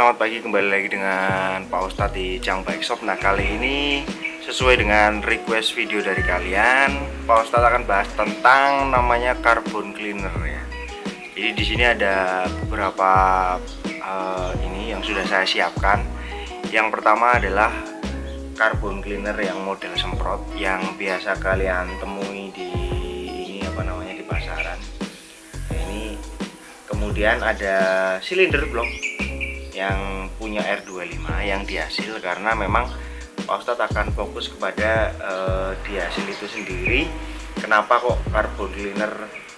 selamat pagi, kembali lagi dengan Pak Ustadz di Jang Bike Shop. Nah, kali ini sesuai dengan request video dari kalian, Pak Ustadz akan bahas tentang namanya carbon cleaner ya. Jadi di sini ada beberapa ini yang sudah saya siapkan. Yang pertama adalah carbon cleaner yang model semprot yang biasa kalian temui di di pasaran. Nah, ini kemudian ada silinder blok yang punya R25 yang dihasil, karena memang Pak Ustadz akan fokus kepada dihasil itu sendiri. Kenapa kok carbon cleaner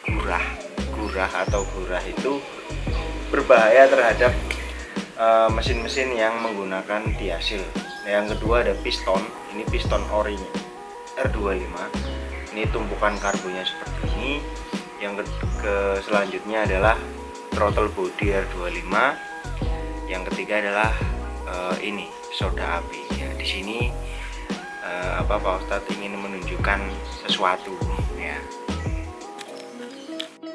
gurah itu berbahaya terhadap mesin-mesin yang menggunakan dihasil. Nah, yang kedua ada piston. Ini piston ori R25. Ini tumpukan karbonnya seperti ini. Yang selanjutnya adalah throttle body R25. Yang ketiga adalah ini soda api ya. Di sini Pak Ustadz ingin menunjukkan sesuatu ya.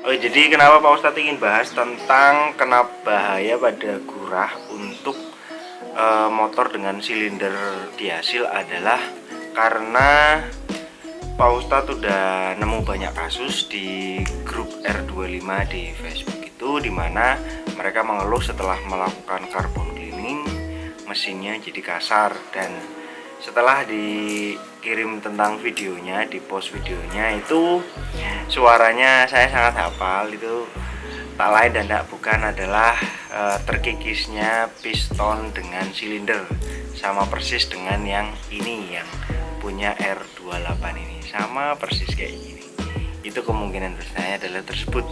Jadi kenapa Pak Ustadz ingin bahas tentang kenapa bahaya pada gurah untuk motor dengan silinder dihasil adalah karena Pak Ustadz udah nemu banyak kasus di grup R25 di Facebook itu, dimana mereka mengeluh setelah melakukan carbon cleaning mesinnya jadi kasar, dan setelah dikirim tentang videonya, di post videonya itu suaranya saya sangat hafal. Itu tak lain dan tak bukan adalah terkikisnya piston dengan silinder, sama persis dengan yang ini yang punya R28 ini, sama persis kayak gini. Itu kemungkinan besarnya adalah tersebut.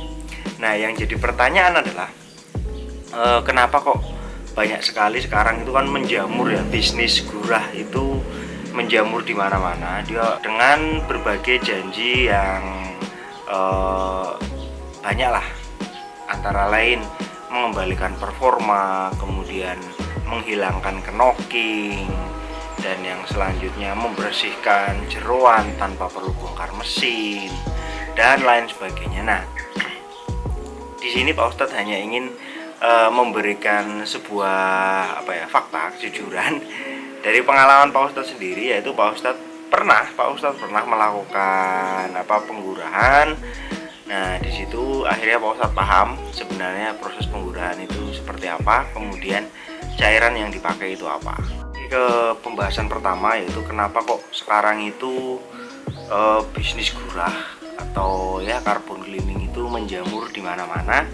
Nah, yang jadi pertanyaan adalah kenapa kok banyak sekali sekarang itu kan menjamur ya, bisnis gurah itu menjamur di mana-mana dia dengan berbagai janji yang banyak lah, antara lain mengembalikan performa, kemudian menghilangkan knocking, dan yang selanjutnya membersihkan jeroan tanpa perlu bongkar mesin dan lain sebagainya. Nah, di sini Pak Ustadz hanya ingin memberikan sebuah fakta kejujuran dari pengalaman Pak Ustadz sendiri, yaitu Pak Ustadz pernah melakukan penggurahan. Nah, di situ akhirnya Pak Ustadz paham sebenarnya proses penggurahan itu seperti apa, kemudian cairan yang dipakai itu apa. Ke pembahasan pertama, yaitu kenapa kok sekarang itu bisnis gurah atau ya carbon cleaning itu menjamur di mana-mana.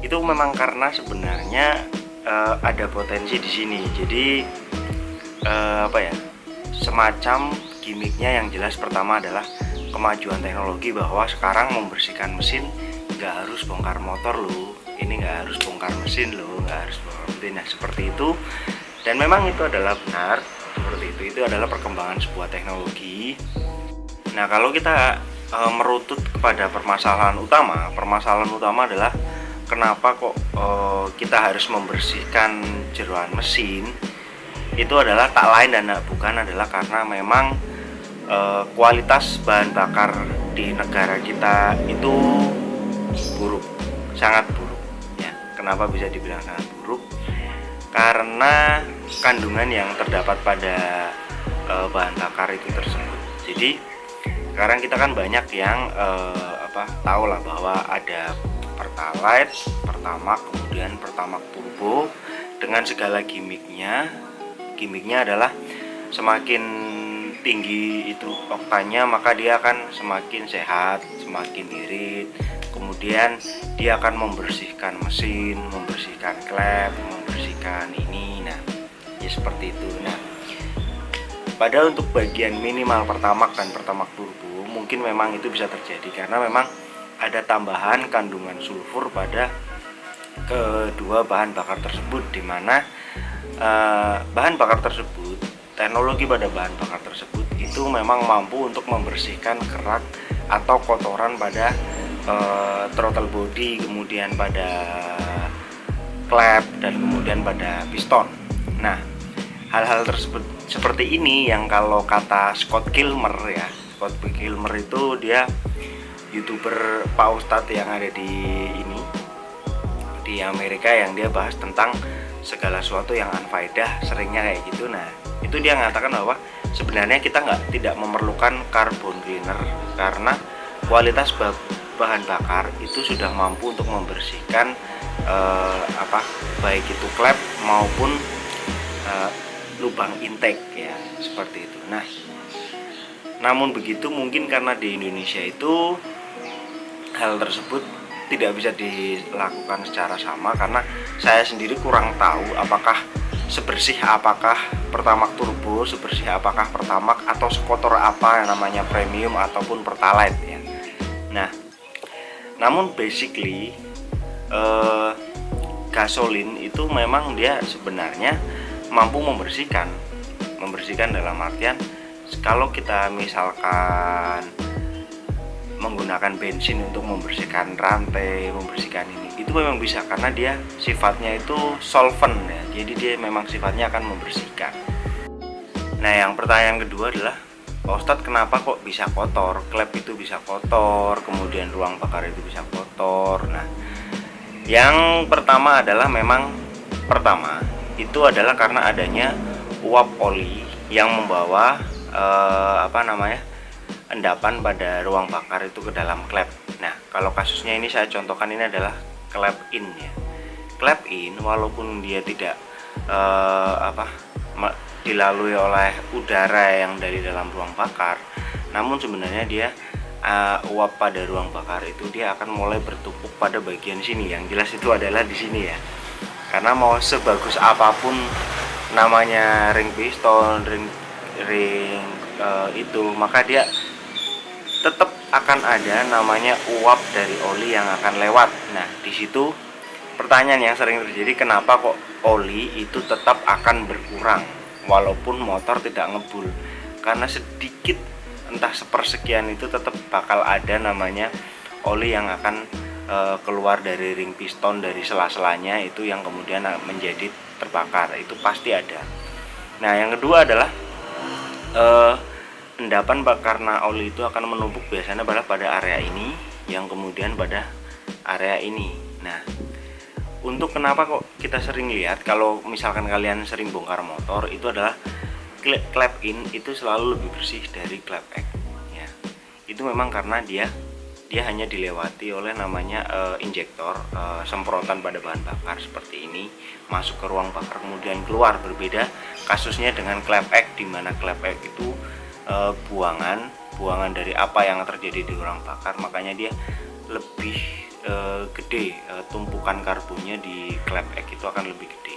Itu memang karena sebenarnya ada potensi di sini. Jadi semacam gimmicknya yang jelas pertama adalah kemajuan teknologi, bahwa sekarang membersihkan mesin nggak harus bongkar motor loh, ini nggak harus bongkar mesin loh, nggak harus bongkar mesin. Nah, seperti itu, dan memang itu adalah benar seperti itu adalah perkembangan sebuah teknologi. Nah, kalau kita merutut kepada permasalahan utama adalah kenapa kok kita harus membersihkan jeroan mesin, itu adalah tak lain dan tak bukan adalah karena memang kualitas bahan bakar di negara kita itu buruk, sangat buruk ya. Kenapa bisa dibilang sangat buruk? Karena kandungan yang terdapat pada bahan bakar itu tersebut. Jadi sekarang kita kan banyak yang tahu lah bahwa ada Pertalite, Pertamax, kemudian Pertamax Turbo dengan segala gimmicknya. Gimmicknya adalah semakin tinggi itu oktannya, maka dia akan semakin sehat, semakin irit. Kemudian dia akan membersihkan mesin, membersihkan klep, membersihkan ini. Nah, ya seperti itu. Nah, padahal untuk bagian minimal Pertamax dan Pertamax Turbo mungkin memang itu bisa terjadi karena memang ada tambahan kandungan sulfur pada kedua bahan bakar tersebut, di mana bahan bakar tersebut, teknologi pada bahan bakar tersebut itu memang mampu untuk membersihkan kerak atau kotoran pada throttle body, kemudian pada klep, dan kemudian pada piston. Nah, hal-hal tersebut seperti ini yang kalau kata Scott Kilmer itu dia YouTuber Pak Ustadz yang ada di Amerika, yang dia bahas tentang segala sesuatu yang unfaedah, seringnya kayak gitu. Nah itu dia mengatakan bahwa sebenarnya kita tidak memerlukan carbon cleaner karena kualitas bahan bakar itu sudah mampu untuk membersihkan baik itu klep maupun lubang intake ya, seperti itu. Nah namun begitu mungkin karena di Indonesia itu hal tersebut tidak bisa dilakukan secara sama, karena saya sendiri kurang tahu apakah sebersih apakah Pertamax Turbo, sebersih apakah Pertamax, atau sekotor apa yang namanya premium ataupun Pertalite ya. Nah namun basically gasolin itu memang dia sebenarnya mampu membersihkan dalam artian kalau kita misalkan menggunakan bensin untuk membersihkan rantai, membersihkan ini, itu memang bisa karena dia sifatnya itu solvent ya, jadi dia memang sifatnya akan membersihkan. Nah yang pertanyaan kedua adalah, Pak Ustadz kenapa kok bisa kotor, klep itu bisa kotor, kemudian ruang bakar itu bisa kotor. Nah yang pertama adalah itu adalah karena adanya uap oli yang membawa endapan pada ruang bakar itu ke dalam klep. Nah kalau kasusnya ini saya contohkan, ini adalah klep in ya. Klep in walaupun dia tidak dilalui oleh udara yang dari dalam ruang bakar, namun sebenarnya dia uap pada ruang bakar itu dia akan mulai bertumpuk pada bagian sini. Yang jelas itu adalah di sini ya, karena mau sebagus apapun namanya ring piston, ring itu, maka dia tetap akan ada namanya uap dari oli yang akan lewat. Nah di situ pertanyaan yang sering terjadi, kenapa kok oli itu tetap akan berkurang walaupun motor tidak ngebul? Karena sedikit, entah sepersekian itu tetap bakal ada namanya oli yang akan keluar dari ring piston, dari sela-selanya itu yang kemudian menjadi terbakar, itu pasti ada. Nah yang kedua adalah endapan karena oli itu akan menumpuk biasanya pada area ini, yang kemudian pada area ini. Nah untuk kenapa kok kita sering lihat kalau misalkan kalian sering bongkar motor, itu adalah klep in itu selalu lebih bersih dari klep X ya. Itu memang karena dia hanya dilewati oleh namanya injektor, semprotan pada bahan bakar seperti ini, masuk ke ruang bakar kemudian keluar. Berbeda kasusnya dengan klep X, di mana klep X itu buangan dari apa yang terjadi di ruang bakar, makanya dia lebih gede, tumpukan karbonnya di klep X itu akan lebih gede.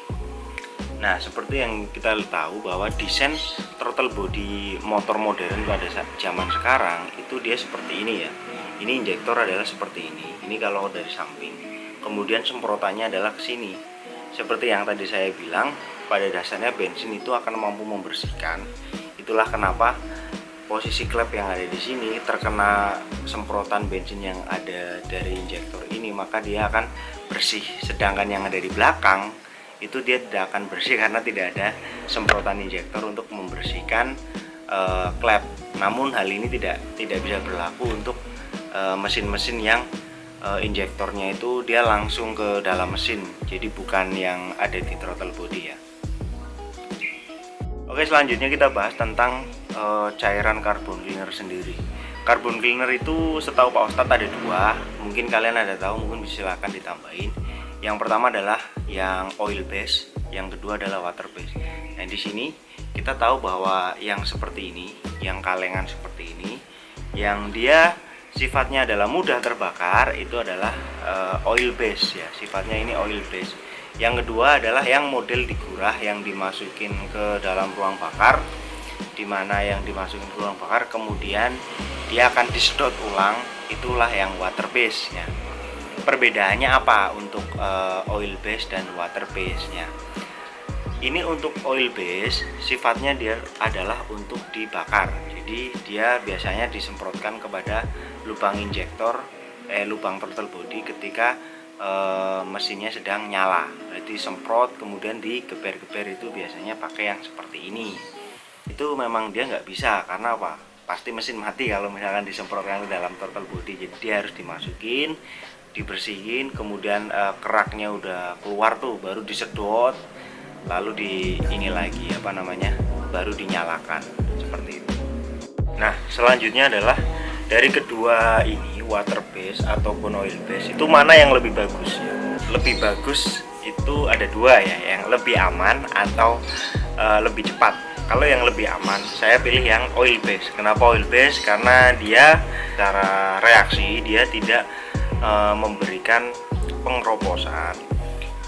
Nah seperti yang kita tahu bahwa desain throttle body motor modern pada zaman sekarang itu dia seperti ini ya. Ini injektor adalah seperti ini kalau dari samping, kemudian semprotannya adalah ke sini. Seperti yang tadi saya bilang, pada dasarnya bensin itu akan mampu membersihkan. Itulah kenapa posisi klep yang ada di sini terkena semprotan bensin yang ada dari injektor ini, maka dia akan bersih. Sedangkan yang ada di belakang itu dia tidak akan bersih karena tidak ada semprotan injektor untuk membersihkan klep. Namun hal ini tidak bisa berlaku untuk mesin-mesin yang injektornya itu dia langsung ke dalam mesin, jadi bukan yang ada di throttle body ya. Oke, selanjutnya kita bahas tentang cairan carbon cleaner sendiri. Carbon cleaner itu setahu Pak Ustadz ada dua, mungkin kalian ada tahu, mungkin bisa silahkan ditambahin. Yang pertama adalah yang oil base, yang kedua adalah water base. Nah di sini kita tahu bahwa yang seperti ini, yang kalengan seperti ini, yang dia sifatnya adalah mudah terbakar, itu adalah oil base ya, sifatnya ini oil base. Yang kedua adalah yang model digurah, yang dimasukin ke dalam ruang bakar, dimana yang dimasukin ke ruang bakar kemudian dia akan disedot ulang, itulah yang water base nya. Perbedaannya apa untuk oil base dan water base nya? Ini untuk oil base sifatnya dia adalah untuk dibakar, jadi dia biasanya disemprotkan kepada lubang injektor, lubang throttle body ketika mesinnya sedang nyala. Berarti semprot kemudian digeber-geber, itu biasanya pakai yang seperti ini. Itu memang dia nggak bisa, karena apa? Pasti mesin mati kalau misalkan disemprotkan ke dalam throttle body. Jadi dia harus dimasukin, dibersihin, kemudian keraknya udah keluar tuh baru disedot, lalu ini lagi apa namanya, baru dinyalakan seperti itu. Nah selanjutnya adalah dari kedua ini, water base ataupun oil base, itu mana yang lebih bagus ya? Lebih bagus itu ada dua ya, yang lebih aman atau lebih cepat. Kalau yang lebih aman, saya pilih yang oil base. Kenapa oil base? Karena dia secara reaksi dia tidak memberikan pengeroposan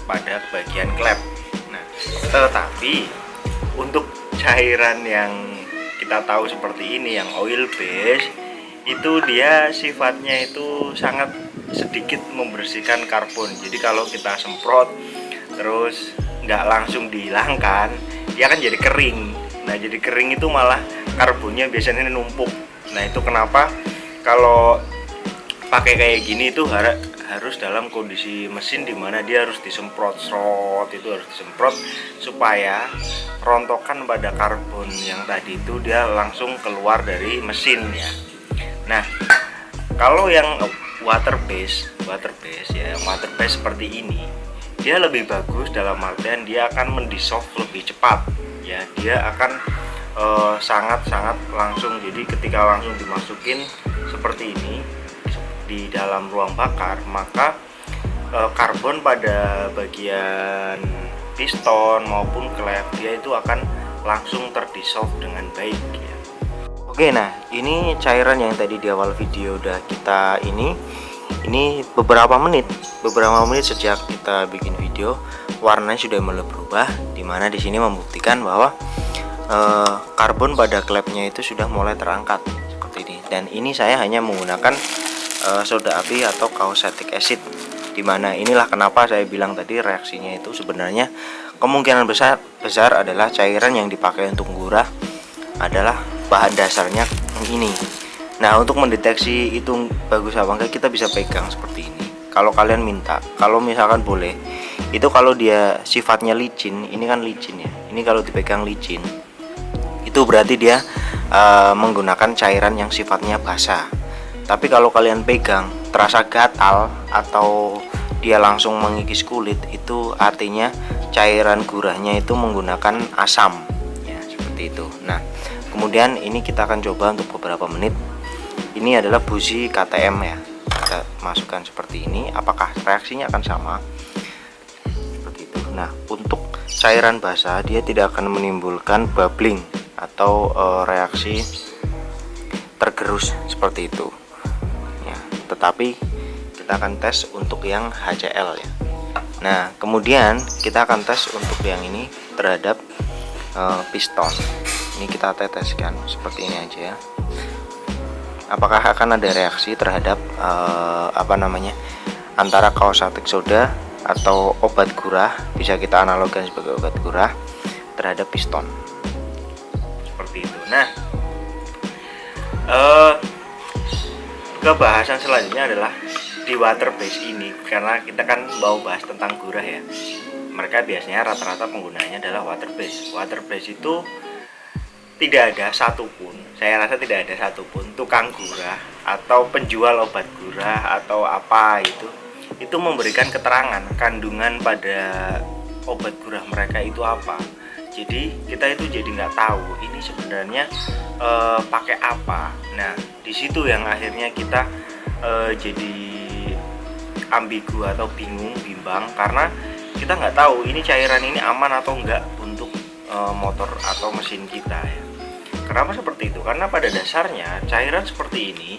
pada bagian klep. Nah, tetapi untuk cairan yang kita tahu seperti ini, yang oil base, itu dia sifatnya itu sangat sedikit membersihkan karbon. Jadi kalau kita semprot terus nggak langsung dihilangkan, dia akan jadi kering. Nah jadi kering itu malah karbonnya biasanya numpuk. Nah itu kenapa kalau pakai kayak gini itu harus dalam kondisi mesin dimana dia harus disemprot, itu harus disemprot supaya rontokan pada karbon yang tadi itu dia langsung keluar dari mesin ya. Nah kalau yang water base ya, yang water base seperti ini, dia lebih bagus dalam artian dia akan mendissolve lebih cepat ya, dia akan sangat-sangat langsung. Jadi ketika langsung dimasukin seperti ini di dalam ruang bakar, maka karbon pada bagian piston maupun klep dia itu akan langsung terdissolve dengan baik ya. Oke, nah ini cairan yang tadi di awal video udah kita ini beberapa menit sejak kita bikin video, warnanya sudah mulai berubah, dimana di sini membuktikan bahwa karbon pada klepnya itu sudah mulai terangkat seperti ini. Dan ini saya hanya menggunakan soda api atau causatic acid, dimana inilah kenapa saya bilang tadi reaksinya itu sebenarnya kemungkinan besar adalah cairan yang dipakai untuk gurah adalah bahan dasarnya ini. Nah untuk mendeteksi itu bagus apa enggak, kita bisa pegang seperti ini. Kalau kalian minta, kalau misalkan boleh, itu kalau dia sifatnya licin, ini kan licin ya, ini kalau dipegang licin itu berarti dia menggunakan cairan yang sifatnya basah. Tapi kalau kalian pegang terasa gatal atau dia langsung mengikis kulit, itu artinya cairan gurahnya itu menggunakan asam ya, seperti itu. Nah kemudian ini kita akan coba untuk beberapa menit. Ini adalah busi KTM ya, kita masukkan seperti ini, apakah reaksinya akan sama seperti itu. Nah untuk cairan basah dia tidak akan menimbulkan bubbling atau reaksi tergerus seperti itu ya, tetapi kita akan tes untuk yang HCl ya. Nah kemudian kita akan tes untuk yang ini terhadap piston. Ini kita teteskan seperti ini aja ya, apakah akan ada reaksi terhadap antara causatic soda atau obat gurah, bisa kita analogkan sebagai obat gurah terhadap piston seperti itu. Nah kebahasan selanjutnya adalah di water base ini, karena kita kan mau bahas tentang gurah ya, mereka biasanya rata-rata penggunanya adalah water base. Water base itu tidak ada satupun, saya rasa tidak ada satupun tukang gurah atau penjual obat gurah atau apa itu memberikan keterangan kandungan pada obat gurah mereka itu apa. Jadi kita itu jadi nggak tahu ini sebenarnya pakai apa. Nah di situ yang akhirnya kita jadi ambigu atau bimbang, karena kita nggak tahu ini cairan ini aman atau enggak untuk motor atau mesin kita ya. Kenapa seperti itu? Karena pada dasarnya cairan seperti ini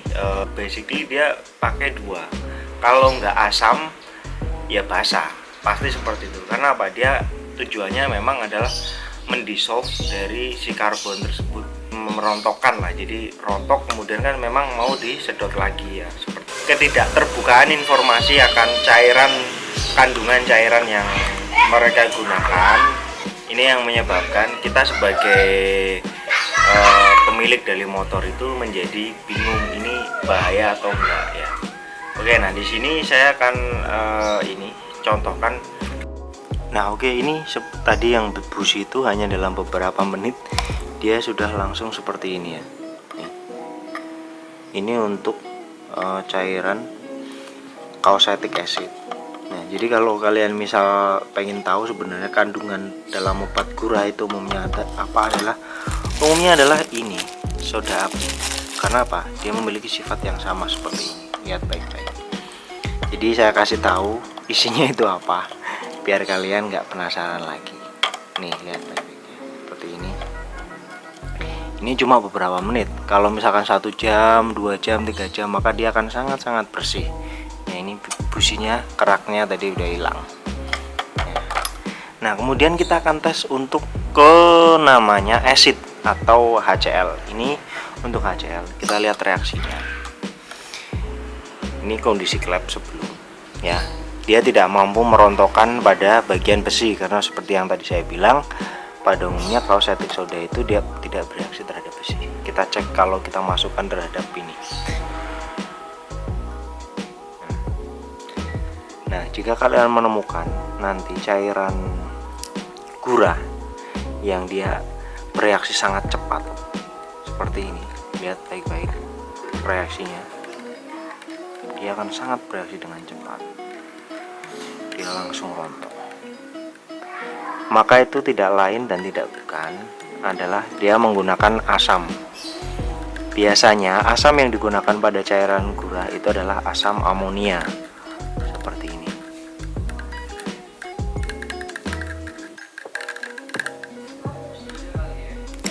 basically dia pakai dua. Kalau nggak asam ya basah, pasti seperti itu. Karena apa? Dia tujuannya memang adalah mendissolve dari si karbon tersebut, merontokkan lah. Jadi rontok kemudian kan memang mau disedot lagi ya. Seperti ketidakterbukaan informasi akan kandungan cairan yang mereka gunakan, ini yang menyebabkan kita sebagai pemilik dari motor itu menjadi bingung ini bahaya atau enggak ya. Oke, nah di sini saya akan contohkan. Nah oke, ini tadi yang busi itu hanya dalam beberapa menit dia sudah langsung seperti ini ya. Ini untuk cairan causatic acid. Nah, jadi kalau kalian misal pengen tahu sebenarnya kandungan dalam obat gurah itu umumnya adalah ini, soda api. Karena apa? Dia memiliki sifat yang sama seperti ini. Lihat baik-baik. Jadi saya kasih tahu isinya itu apa, biar kalian nggak penasaran lagi. Nih, lihat baik-baik seperti ini. Ini cuma beberapa menit. Kalau misalkan 1 jam, 2 jam, 3 jam, maka dia akan sangat-sangat bersih. Nah, ini businya, keraknya tadi udah hilang. Nah, kemudian kita akan tes untuk namanya acid atau HCl. Ini untuk HCl, kita lihat reaksinya. Ini kondisi klep sebelum, ya. Dia tidak mampu merontokkan pada bagian besi karena seperti yang tadi saya bilang, pada umumnya causatic soda itu dia tidak bereaksi terhadap besi. Kita cek kalau kita masukkan terhadap ini. Nah, jika kalian menemukan nanti cairan gurah yang dia bereaksi sangat cepat seperti ini, lihat baik-baik reaksinya. Dia akan sangat bereaksi dengan cepat. Dia langsung rontok. Maka itu tidak lain dan tidak bukan adalah dia menggunakan asam. Biasanya asam yang digunakan pada cairan gurah itu adalah asam amonia. Seperti ini.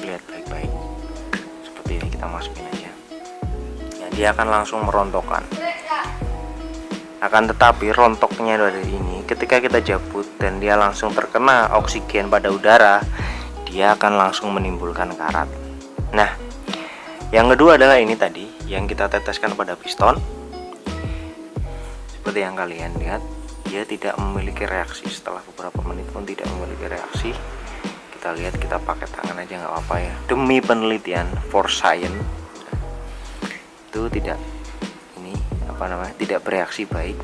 Lihat baik-baik. Seperti ini, kita masukin aja. Nah, dia akan langsung merontokkan. Akan tetapi rontoknya dari ini, ketika kita jabut dan dia langsung terkena oksigen pada udara, dia akan langsung menimbulkan karat. Nah, yang kedua adalah ini tadi yang kita teteskan pada piston. Seperti yang kalian lihat, dia tidak memiliki reaksi. Setelah beberapa menit pun tidak memiliki reaksi. Kita lihat, kita pakai tangan aja nggak apa-apa ya, demi penelitian for science. Itu tidak tidak bereaksi baik,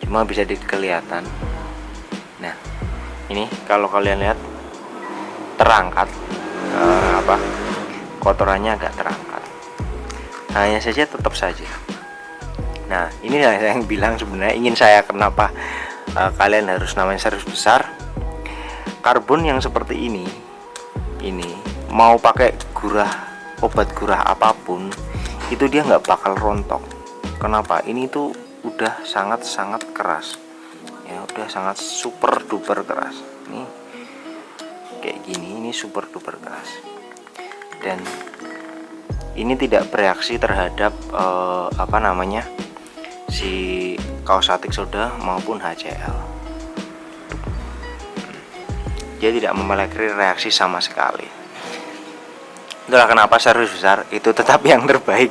cuma bisa kelihatan. Nah, ini kalau kalian lihat terangkat, kotorannya agak terangkat, hanya saja tetap saja. Nah, ini yang bilang sebenarnya ingin saya kenapa kalian harus namanya serius besar. Karbon yang seperti ini mau pakai obat gurah apapun itu dia nggak bakal rontok. Kenapa? Ini tuh udah sangat-sangat keras, ya, udah sangat super duper keras. Ini kayak gini, ini super duper keras, dan ini tidak bereaksi terhadap si causatic soda maupun HCl. Dia tidak memiliki reaksi sama sekali. Itulah kenapa serius besar itu tetap yang terbaik,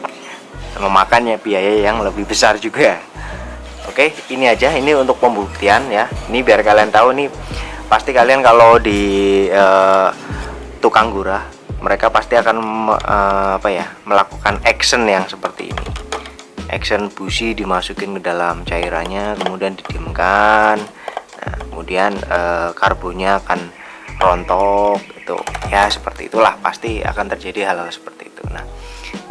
memakannya biaya yang lebih besar juga. Oke, ini aja, ini untuk pembuktian ya. Ini biar kalian tahu nih, pasti kalian kalau di tukang gurah, mereka pasti akan melakukan action yang seperti ini. Action busi dimasukin ke dalam cairannya, kemudian didiamkan. Nah, kemudian karbonnya akan rontok itu. Ya, seperti itulah, pasti akan terjadi hal-hal seperti itu. Nah,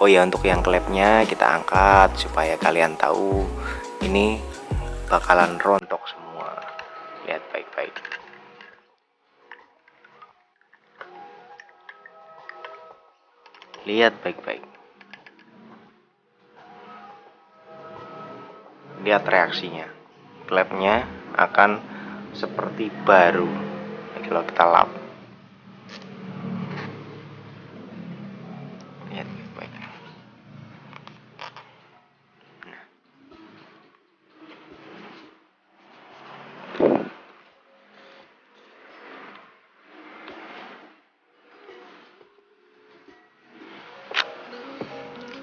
oh ya, untuk yang klepnya kita angkat supaya kalian tahu ini bakalan rontok semua. Lihat baik-baik. Lihat baik-baik. Lihat reaksinya. Klepnya akan seperti baru kalau kita lap. Lihat baik-baik.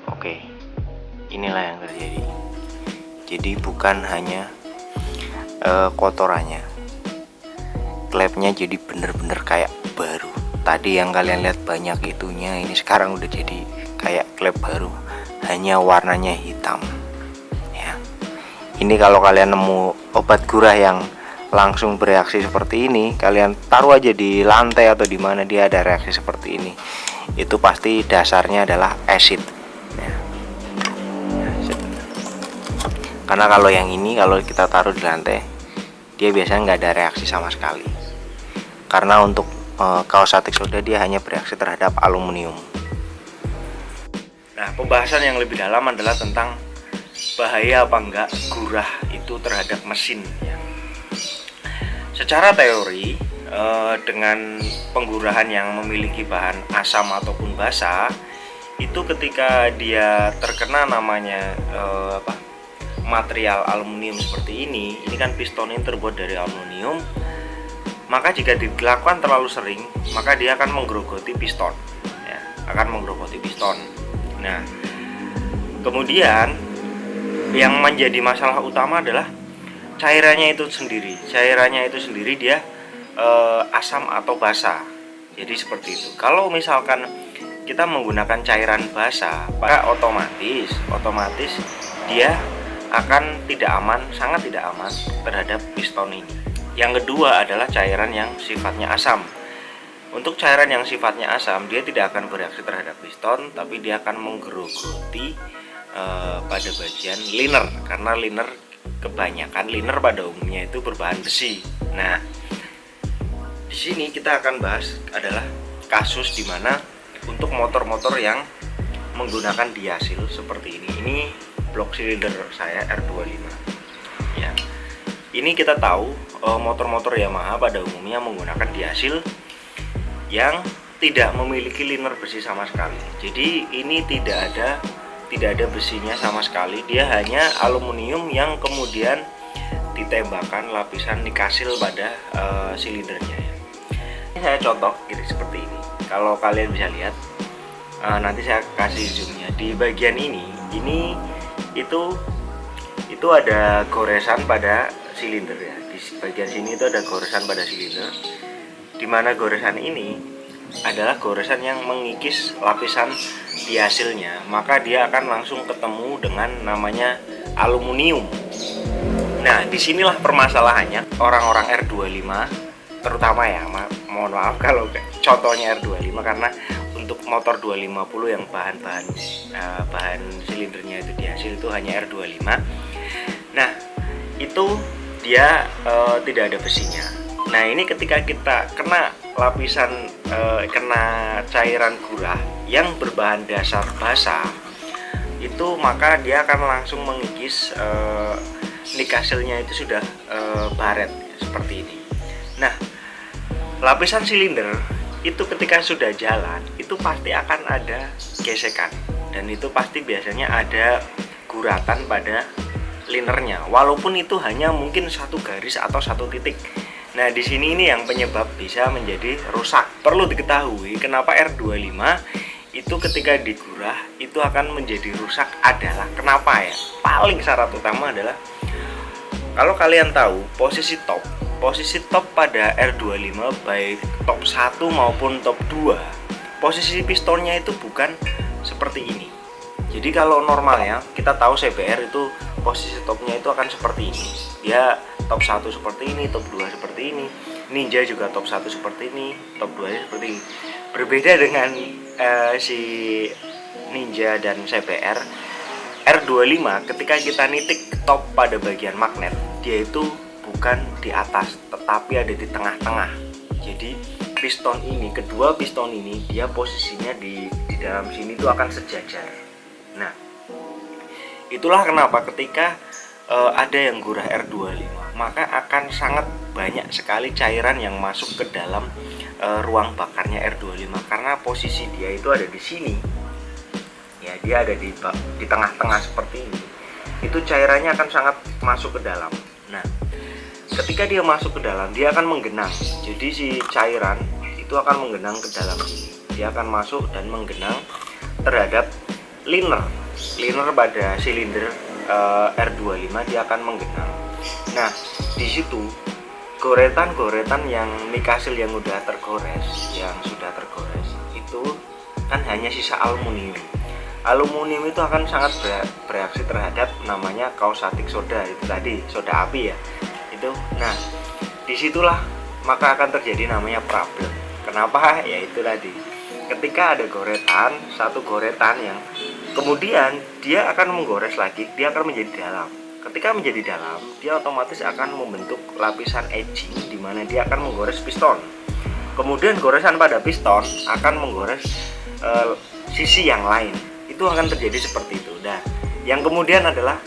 Oke, inilah yang terjadi. Jadi bukan hanya kotorannya, klepnya jadi bener-bener kayak baru. Tadi yang kalian lihat banyak itunya, ini sekarang udah jadi kayak klep baru, hanya warnanya hitam ya. Ini kalau kalian nemu obat gurah yang langsung bereaksi seperti ini, kalian taruh aja di lantai atau di mana dia ada reaksi seperti ini, itu pasti dasarnya adalah acid. Karena kalau yang ini kalau kita taruh di lantai, dia biasanya nggak ada reaksi sama sekali. Karena untuk kausatik soda dia hanya bereaksi terhadap aluminium. Nah, pembahasan yang lebih dalam adalah tentang bahaya apa enggak gurah itu terhadap mesin ya. Secara teori dengan penggurahan yang memiliki bahan asam ataupun basa itu ketika dia terkena namanya material aluminium seperti ini kan piston ini terbuat dari aluminium, maka jika dilakukan terlalu sering maka dia akan menggerogoti piston ya, akan menggerogoti piston. Nah, kemudian yang menjadi masalah utama adalah cairannya itu sendiri dia asam atau basa. Jadi seperti itu. Kalau misalkan kita menggunakan cairan basa, maka otomatis dia akan tidak aman, sangat tidak aman terhadap piston ini. Yang kedua adalah cairan yang sifatnya asam. Untuk cairan yang sifatnya asam, dia tidak akan bereaksi terhadap piston, tapi dia akan menggerogoti pada bagian liner, karena liner pada umumnya itu berbahan besi. Nah, di sini kita akan bahas adalah kasus di mana untuk motor-motor yang menggunakan diasil seperti ini. Ini blok silinder saya R25. Ya, ini kita tahu motor-motor Yamaha pada umumnya menggunakan diasil yang tidak memiliki liner besi sama sekali. Jadi ini tidak ada besinya sama sekali. Dia hanya aluminium yang kemudian ditembakkan lapisan nikasil pada silindernya. Ini saya contoh gitu seperti ini. Kalau kalian bisa lihat, nanti saya kasih zoomnya di bagian ini itu ada goresan pada silinder ya. Di bagian sini itu ada goresan pada silinder, di mana goresan ini adalah goresan yang mengikis lapisan diasilnya, maka dia akan langsung ketemu dengan namanya aluminium. Nah, disinilah permasalahannya orang-orang R25 terutama ya, mohon maaf kalau contohnya R25 karena untuk motor 250 yang bahan silindernya itu diasil itu hanya R25. Nah, itu dia tidak ada besinya. Nah, ini ketika kita kena lapisan kena cairan gurah yang berbahan dasar basa itu, maka dia akan langsung mengikis nikasilnya itu sudah baret seperti ini. Nah, lapisan silinder itu ketika sudah jalan itu pasti akan ada gesekan, dan itu pasti biasanya ada guratan pada linernya, walaupun itu hanya mungkin satu garis atau satu titik. Nah, di sini ini yang penyebab bisa menjadi rusak. Perlu diketahui kenapa R25 itu ketika digurah itu akan menjadi rusak adalah kenapa ya? Paling syarat utama adalah kalau kalian tahu posisi top pada R25 baik top 1 maupun top 2, posisi pistonnya itu bukan seperti ini. Jadi kalau normalnya kita tahu CBR itu posisi topnya itu akan seperti ini. Dia top 1 seperti ini, top 2 seperti ini. Ninja juga top 1 seperti ini, top 2 nya seperti ini. Berbeda dengan si Ninja dan CBR, R25 ketika kita nitik top pada bagian magnet, dia itu bukan di atas tetapi ada di tengah-tengah. Jadi piston ini, kedua piston ini dia posisinya di dalam sini itu akan sejajar. Nah, itulah kenapa ketika ada yang gurah R25 maka akan sangat banyak sekali cairan yang masuk ke dalam ruang bakarnya R25, karena posisi dia itu ada di sini ya, dia ada di tengah-tengah seperti ini. Itu cairannya akan sangat masuk ke dalam. Nah, ketika dia masuk ke dalam dia akan menggenang. Jadi si cairan itu akan menggenang ke dalam sini. Dia akan masuk dan menggenang terhadap liner pada silinder R25, dia akan menggenang. Nah, di situ goretan-goretan yang nikasil yang sudah tergores itu kan hanya sisa aluminium. Aluminium itu akan sangat bereaksi terhadap namanya kausatik soda itu tadi, soda api ya. Itu. Nah, disitulah maka akan terjadi namanya problem. Kenapa? Ya itu tadi. Ketika ada satu goretan yang kemudian dia akan menggores lagi, dia akan menjadi dalam. ketika menjadi dalam, dia otomatis akan membentuk lapisan edging di mana dia akan menggores piston. Kemudian goresan pada piston akan menggores sisi yang lain. Itu akan terjadi seperti itu. Nah, yang kemudian adalah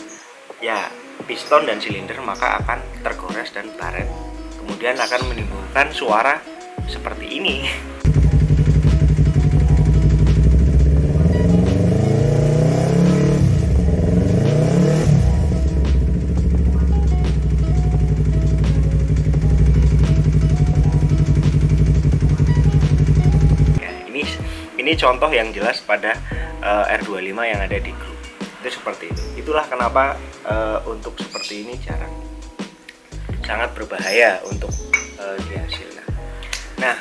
ya piston dan silinder maka akan tergores dan baret. Kemudian akan menimbulkan suara seperti ini. Ini contoh yang jelas pada R25 yang ada di grup. Itu seperti itu. Itulah kenapa untuk seperti ini jarang, sangat berbahaya untuk dihasilkan. Nah,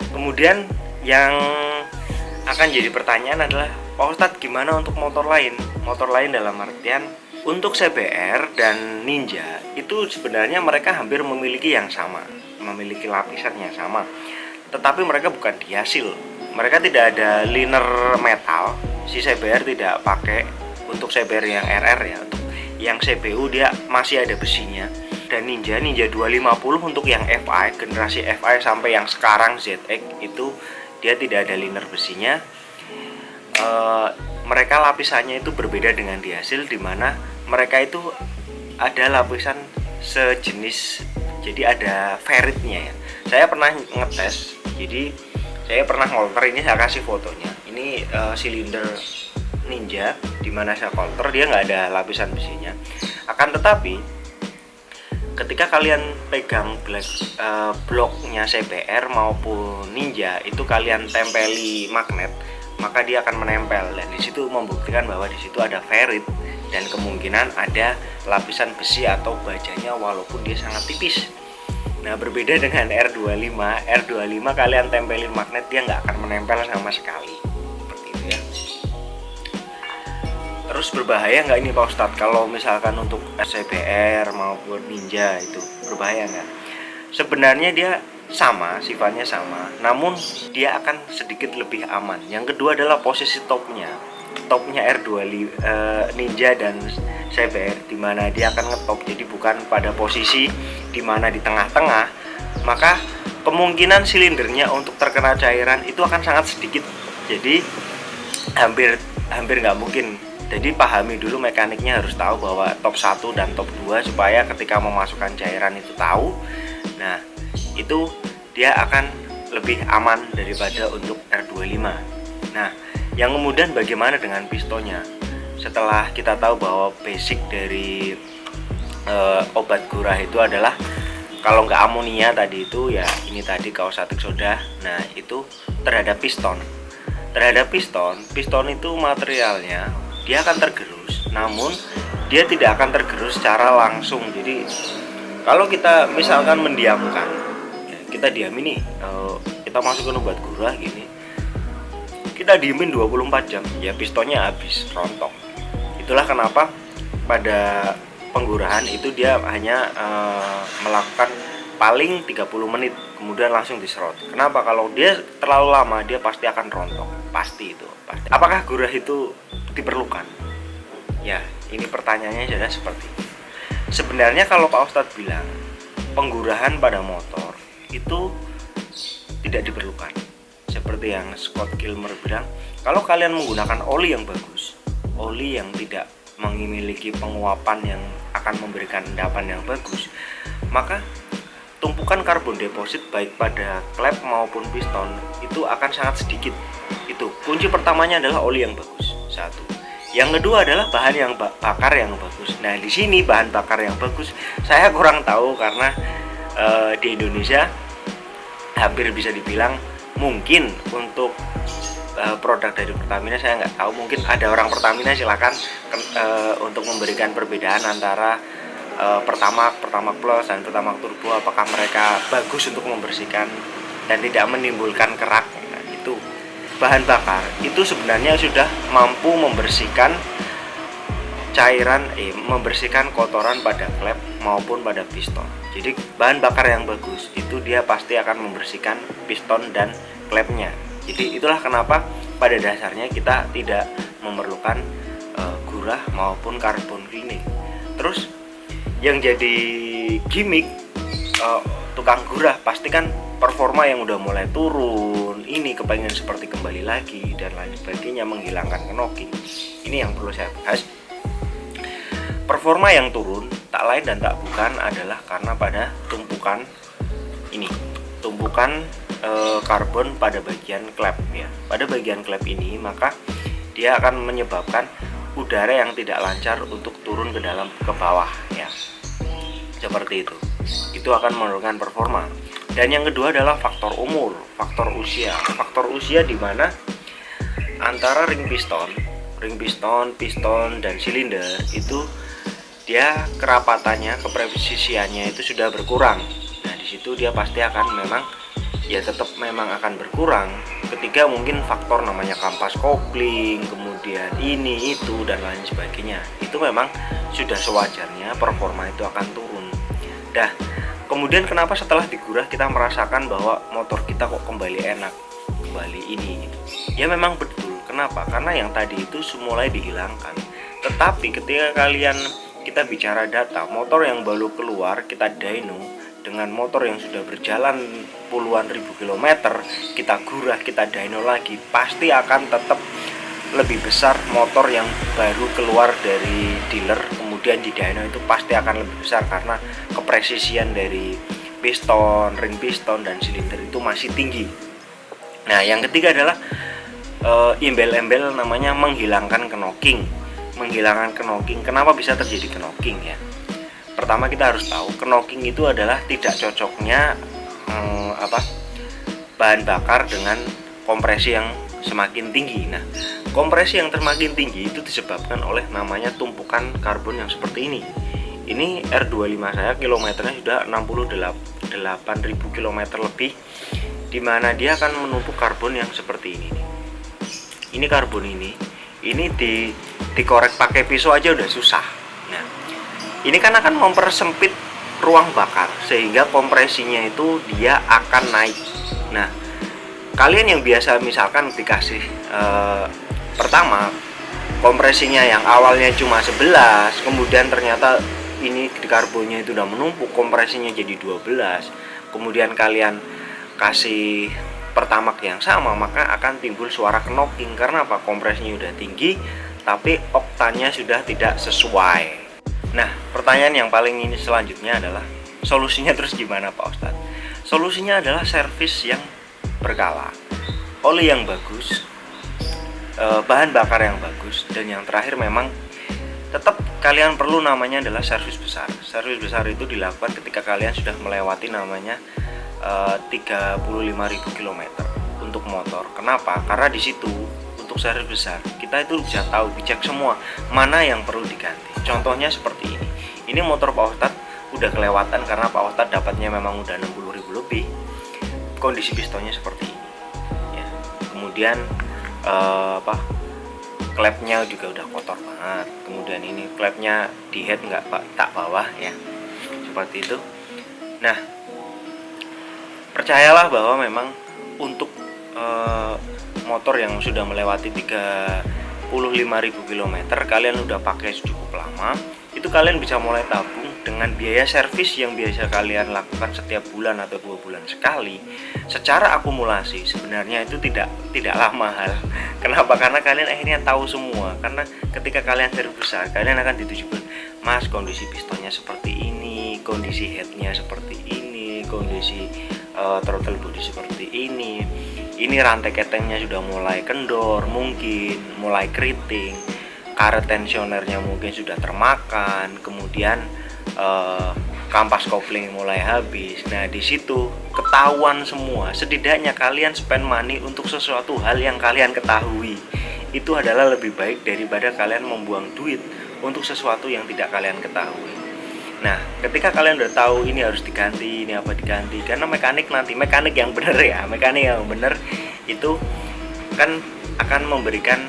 kemudian yang akan jadi pertanyaan adalah, Pak Ustadz, gimana untuk motor lain? Motor lain dalam artian untuk CBR dan Ninja itu sebenarnya mereka hampir memiliki yang sama, memiliki lapisan yang sama, tetapi mereka bukan dihasil. Mereka tidak ada liner metal. Si CBR tidak pakai untuk CBR yang RR ya. Untuk yang CPU dia masih ada besinya. Dan Ninja 250 untuk yang FI, generasi FI sampai yang sekarang ZX itu dia tidak ada liner besinya. Mereka lapisannya itu berbeda dengan dihasil, dimana mereka itu ada lapisan sejenis, jadi ada ferritnya ya. Saya pernah ngetes, jadi saya pernah ngolter, ini saya kasih fotonya. Ini silinder Ninja dimana saya kolter, dia nggak ada lapisan besinya. Akan tetapi ketika kalian pegang bloknya CBR maupun Ninja itu kalian tempeli magnet, maka dia akan menempel, dan disitu membuktikan bahwa disitu ada ferrit dan kemungkinan ada lapisan besi atau bajanya walaupun dia sangat tipis. Nah, berbeda dengan R25 kalian tempelin magnet dia nggak akan menempel sama sekali, seperti itu ya. Terus berbahaya nggak ini Pak Ustadz kalau misalkan untuk CBR maupun Ninja itu berbahaya nggak? Sebenarnya dia sama, sifatnya sama, namun dia akan sedikit lebih aman. Yang kedua adalah posisi topnya R25 Ninja dan CBR, dimana dia akan ngetop, jadi bukan pada posisi dimana di tengah-tengah, maka kemungkinan silindernya untuk terkena cairan itu akan sangat sedikit, jadi hampir nggak mungkin. Jadi pahami dulu mekaniknya, harus tahu bahwa top 1 dan top 2 supaya ketika memasukkan cairan itu tahu. Nah, itu dia akan lebih aman daripada untuk R25. Nah, yang kemudian bagaimana dengan pistonnya? Setelah kita tahu bahwa basic dari obat gurah itu adalah kalau nggak amonia tadi itu ya ini tadi kausatik soda. Nah, itu terhadap piston. Terhadap piston itu materialnya dia akan tergerus, namun dia tidak akan tergerus secara langsung. Jadi kalau kita misalkan mendiamkan, ya, kita diam ini, kita masukkan obat gurah gini, kita diemin 24 jam, ya pistonnya habis, rontok. Itulah kenapa pada penggurahan itu dia hanya melakukan paling 30 menit kemudian langsung diserot. Kenapa? Kalau dia terlalu lama dia pasti akan rontok, pasti itu pasti. Apakah gurah itu diperlukan? Ya, ini pertanyaannya adalah seperti ini. Sebenarnya kalau Pak Ustadz bilang penggurahan pada motor itu tidak diperlukan, seperti yang Scott Kilmer bilang, kalau kalian menggunakan oli yang bagus, oli yang tidak memiliki penguapan yang akan memberikan endapan yang bagus, maka tumpukan karbon deposit baik pada klep maupun piston itu akan sangat sedikit. Itu kunci pertamanya adalah oli yang bagus, satu. Yang kedua adalah bahan yang bakar yang bagus. Nah, di sini bahan bakar yang bagus saya kurang tahu karena di Indonesia hampir bisa dibilang mungkin untuk produk dari Pertamina saya nggak tahu. Mungkin ada orang Pertamina, silakan untuk memberikan perbedaan antara Pertamax Plus dan Pertamax Turbo, apakah mereka bagus untuk membersihkan dan tidak menimbulkan kerak. Nah, itu bahan bakar itu sebenarnya sudah mampu membersihkan cairan, membersihkan kotoran pada klep maupun pada piston. Jadi bahan bakar yang bagus itu dia pasti akan membersihkan piston dan klepnya. Jadi itulah kenapa pada dasarnya kita tidak memerlukan gurah maupun karbon cleaning. Terus Yang jadi gimmick tukang gurah pasti kan performa yang udah mulai turun, ini kepengen seperti kembali lagi dan lain sebagainya, menghilangkan knocking. Ini yang perlu saya bahas. Performa yang turun tak lain dan tak bukan adalah karena pada tumpukan ini, tumpukan karbon pada bagian klep ya. Pada bagian klep ini maka dia akan menyebabkan udara yang tidak lancar untuk turun ke bawah ya. Seperti itu akan menurunkan performa. Dan yang kedua adalah faktor umur, faktor usia di mana antara ring piston dan silinder itu dia kerapatannya, kepresisiannya itu sudah berkurang. Nah di situ dia pasti akan memang tetap akan berkurang. Ketiga mungkin faktor namanya kampas kopling, kemudian ini itu dan lain sebagainya. Itu memang sudah sewajarnya performa itu akan turun. Dah, kemudian kenapa setelah digurah kita merasakan bahwa motor kita kok kembali enak, kembali ini gitu. Ya memang betul. Kenapa? Karena yang tadi itu mulai dihilangkan. Tetapi ketika kita bicara data, motor yang baru keluar kita dyno dengan motor yang sudah berjalan puluhan ribu kilometer, kita gurah, kita dyno lagi, pasti akan tetap lebih besar motor yang baru keluar dari dealer kemudian di dyno itu pasti akan lebih besar karena kepresisian dari piston, ring piston dan silinder itu masih tinggi. Nah yang ketiga adalah embel-embel namanya menghilangkan knocking. Kenapa bisa terjadi knocking ya? Pertama kita harus tahu knocking itu adalah tidak cocoknya bahan bakar dengan kompresi yang semakin tinggi. Nah, kompresi yang semakin tinggi itu disebabkan oleh namanya tumpukan karbon yang seperti ini. Ini R25 saya kilometernya sudah 68.000 km lebih, dimana dia akan menumpuk karbon yang seperti ini. Ini karbon ini dikorek pakai pisau aja udah susah. Nah, ini kan akan mempersempit ruang bakar sehingga kompresinya itu dia akan naik. Nah, kalian yang biasa misalkan dikasih pertama kompresinya yang awalnya cuma 11, kemudian ternyata ini di karbonnya itu udah menumpuk, kompresinya jadi 12, kemudian kalian kasih pertamax yang sama, maka akan timbul suara knocking. Karena apa? Kompresinya udah tinggi tapi oktannya sudah tidak sesuai. Nah, pertanyaan yang paling ini selanjutnya adalah solusinya terus gimana Pak Ustadz? Solusinya adalah servis yang berkala, oli yang bagus, bahan bakar yang bagus, dan yang terakhir memang tetap kalian perlu namanya adalah servis besar. Servis besar itu dilakukan ketika kalian sudah melewati namanya 35.000 km untuk motor. Kenapa? Karena di situ untuk servis besar kita itu bisa tahu, dicek semua mana yang perlu diganti. Contohnya seperti ini. Ini motor Pak Ustadz udah kelewatan karena Pak Ustadz dapatnya memang udah 60.000 lebih. Kondisi pistonnya seperti ini ya. Kemudian klepnya juga udah kotor banget. Kemudian ini klepnya di head nggak tak bawah ya, seperti itu. Nah, percayalah bahwa memang untuk motor yang sudah melewati 35.000 km kalian udah pakai cukup lama, itu kalian bisa mulai tabung dengan biaya servis yang biasa kalian lakukan setiap bulan atau 2 bulan sekali. Secara akumulasi sebenarnya itu tidaklah mahal. Kenapa? Karena kalian akhirnya tahu semua. Karena ketika kalian servis besar, kalian akan ditujukan, Mas, kondisi pistonnya seperti ini, kondisi headnya seperti ini, kondisi throttle body seperti ini rantai ketengnya sudah mulai kendor, mungkin mulai keriting, karet tensionernya mungkin sudah termakan, kemudian kampas kopling mulai habis. Nah, di situ ketahuan semua. Setidaknya kalian spend money untuk sesuatu hal yang kalian ketahui. Itu adalah lebih baik daripada kalian membuang duit untuk sesuatu yang tidak kalian ketahui. Nah, ketika kalian udah tahu ini harus diganti, ini apa diganti, karena mekanik yang benar ya, mekanik yang benar itu kan akan memberikan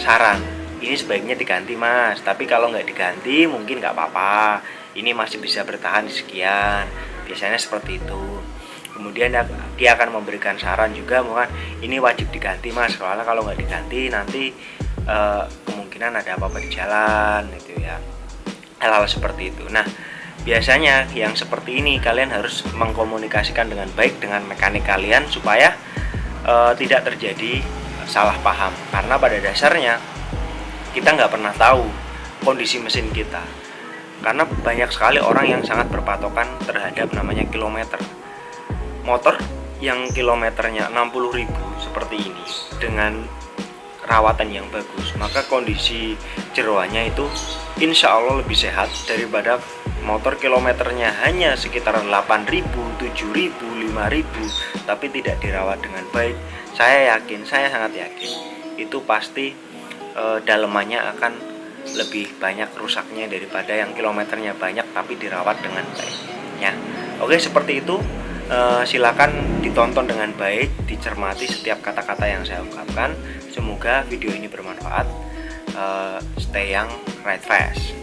saran. Ini sebaiknya diganti Mas, tapi kalau nggak diganti mungkin nggak apa-apa, ini masih bisa bertahan sekian, biasanya seperti itu. Kemudian dia akan memberikan saran juga, mungkin ini wajib diganti Mas, soalnya kalau nggak diganti nanti kemungkinan ada apa-apa di jalan gitu ya. hal-hal seperti itu. Nah, biasanya yang seperti ini kalian harus mengkomunikasikan dengan baik dengan mekanik kalian supaya tidak terjadi salah paham, karena pada dasarnya kita nggak pernah tahu kondisi mesin kita, karena banyak sekali orang yang sangat berpatokan terhadap namanya kilometer. Motor yang kilometernya 60.000 seperti ini dengan rawatan yang bagus, maka kondisi jeroannya itu insya Allah lebih sehat daripada motor kilometernya hanya sekitar 8.000, 7.000, 5.000 tapi tidak dirawat dengan baik. Saya sangat yakin itu pasti dalemannya akan lebih banyak rusaknya daripada yang kilometernya banyak tapi dirawat dengan baik ya. Oke, seperti itu. Silakan ditonton dengan baik, dicermati setiap kata-kata yang saya ungkapkan. Semoga video ini bermanfaat. Stay young, ride fast.